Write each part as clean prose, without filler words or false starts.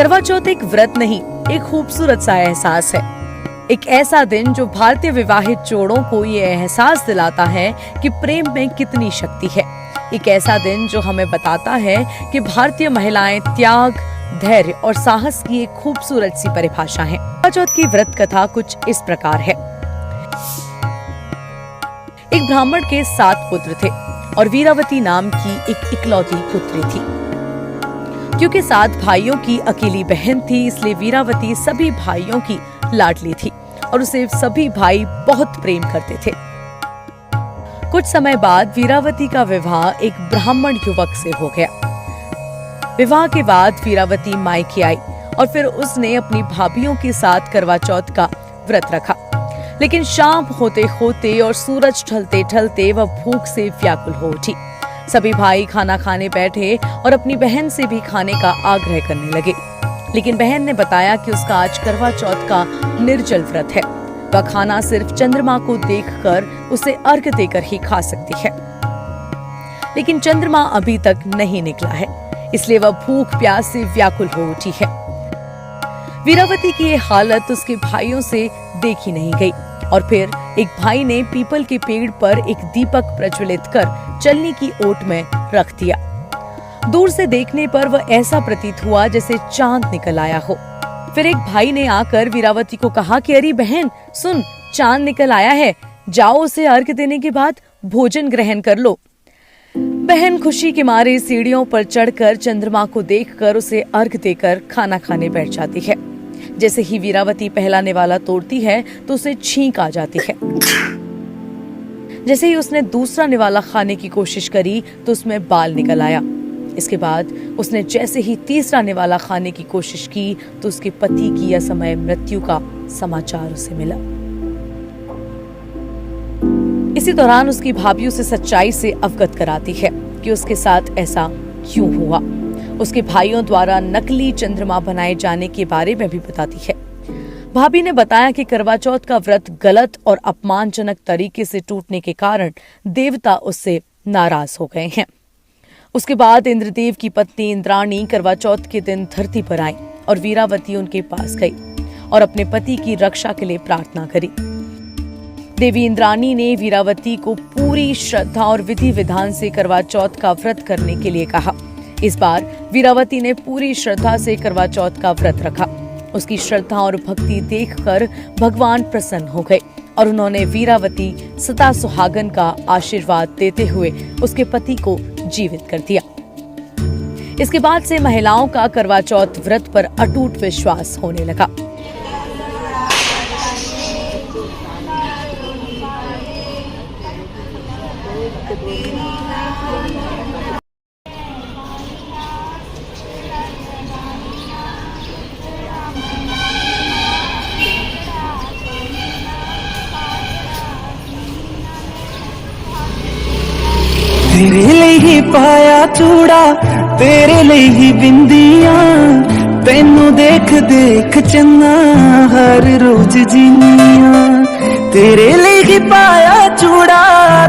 करवा चौथ एक व्रत नहीं, एक खूबसूरत सा एहसास है। एक ऐसा दिन जो भारतीय विवाहित जोड़ों को ये एहसास दिलाता है कि प्रेम में कितनी शक्ति है। एक ऐसा दिन जो हमें बताता है कि भारतीय महिलाएं त्याग, धैर्य और साहस की एक खूबसूरत सी परिभाषा है। करवा चौथ की व्रत कथा कुछ इस प्रकार है। एक ब्राह्मण के 7 पुत्र थे और वीरावती नाम की एक इकलौती पुत्री थी। क्योंकि 7 भाइयों की अकेली बहन थी, इसलिए वीरावती सभी भाइयों की लाडली थी और उसे सभी भाई बहुत प्रेम करते थे। कुछ समय बाद वीरावती का विवाह एक ब्राह्मण युवक से हो गया। विवाह के बाद वीरावती मायके आई और फिर उसने अपनी भाभियों के साथ करवा चौथ का व्रत रखा। लेकिन शाम होते होते और सूरज ढलते ढलते वह भूख से व्याकुल हो उठी। सभी भाई खाना खाने बैठे और अपनी बहन से भी खाने का आग्रह करने लगे। लेकिन बहन ने बताया कि उसका आज करवा चौथ का निर्जल व्रत है। वह खाना सिर्फ चंद्रमा को देखकर उसे अर्घ देकर ही खा सकती है। लेकिन चंद्रमा अभी तक नहीं निकला है, इसलिए वह भूख प्यास से व्याकुल हो उठी है। वीरावती की ये हालत उसके भाइयों से देखी नहीं गई और फिर एक भाई ने पीपल के पेड़ पर एक दीपक प्रज्वलित कर चलनी की ओट में रख दिया। दूर से देखने पर वह ऐसा प्रतीत हुआ जैसे चांद निकल आया हो। फिर एक भाई ने आकर वीरावती को कहा कि अरे बहन सुन, चांद निकल आया है, जाओ उसे अर्घ देने के बाद भोजन ग्रहण कर लो। बहन खुशी के मारे सीढ़ियों पर चढ़कर चंद्रमा को देखकर उसे अर्घ देकर खाना खाने बैठ जाती है। जैसे ही वीरावती पहला निवाला तोड़ती है तो उसे छींक आ जाती है। जैसे ही उसने दूसरा निवाला खाने की कोशिश करी तो उसमें बाल निकल आया। इसके बाद उसने जैसे ही तीसरा निवाला खाने की कोशिश की तो उसके पति की असमय मृत्यु का समाचार उसे मिला। इसी दौरान उसकी भाभी उसे सच्चाई से अवगत कराती है कि उसके साथ ऐसा क्यों हुआ। उसके भाइयों द्वारा नकली चंद्रमा बनाए जाने के बारे में भी बताती है। भाभी ने बताया कि करवा चौथ का व्रत गलत और अपमानजनक तरीके से टूटने के कारण देवता उससे नाराज हो गए हैं। उसके बाद इंद्रदेव की पत्नी इंद्राणी करवा चौथ के दिन धरती पर आई और वीरावती उनके पास गई और अपने पति की रक्षा के लिए प्रार्थना करी। देवी इंद्राणी ने वीरावती को पूरी श्रद्धा और विधि विधान से करवा चौथ का व्रत करने के लिए कहा। इस बार वीरावती ने पूरी श्रद्धा से करवा चौथ का व्रत रखा। उसकी श्रद्धा और भक्ति देखकर भगवान प्रसन्न हो गए और उन्होंने वीरावती सदा सुहागन का आशीर्वाद देते हुए उसके पति को जीवित कर दिया। इसके बाद से महिलाओं का करवा चौथ व्रत पर अटूट विश्वास होने लगा। तेरे लिए ही पाया चूड़ा, तेरे लिए ही बिंदियां, तेनू देख देख चन्ना हर रोज जीनिया। तेरे लिए ही पाया चूड़ा,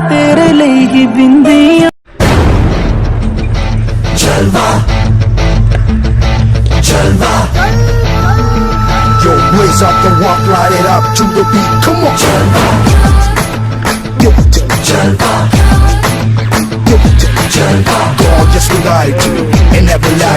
तेरे लिए ही बिंदियां। जलवा जलवा, yo blaze up the rock, light it up to the beat, come on. जलवा जलवा, gorgeous with attitude and never lie.